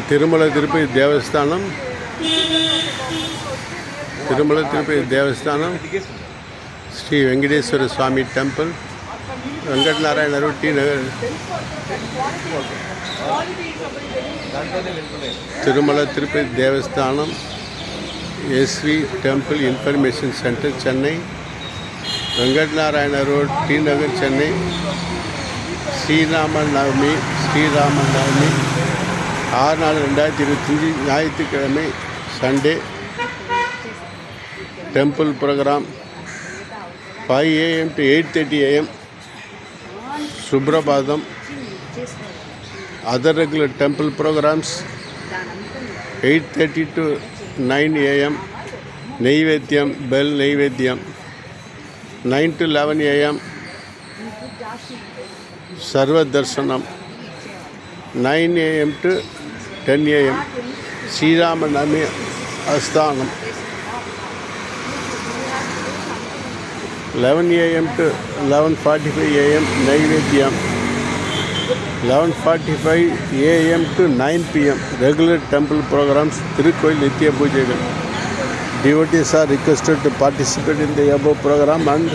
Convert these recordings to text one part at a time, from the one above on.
Tirumala Tirupati Devasthanam Sri Venkateswara Swami temple Venkatanarayana road T Nagar Tirumala Tirupati Devasthanam S V temple information centre Chennai Venkatanarayana road T Nagar Chennai Sri Ramanavami 6/4/2025 ஞாயிற்றுக்கிழமை Sunday temple program 5 AM to 8:30 AM Subrabhadam. Other regular temple programs 8:30 to 9 AM Naivedyam, Bell Naivedyam. 9 to 11 AM Sarva Darshanam. 9 AM to 10 AM Sriramanami Asthanam. 11 AM to 11:45 AM Naivedyam. 11:45 AM to 9 PM regular temple programs Tirukoil Nitya Pujagal. Devotees are requested to participate in the above program and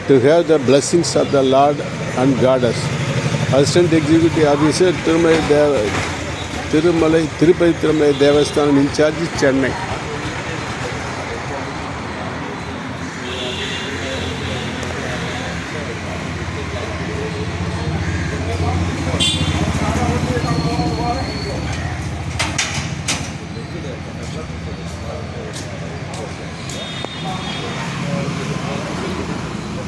to have the blessings of the Lord and Goddess. Assistant Executive Officer Tirupati Tirumala Devasthanam in charge Chennai.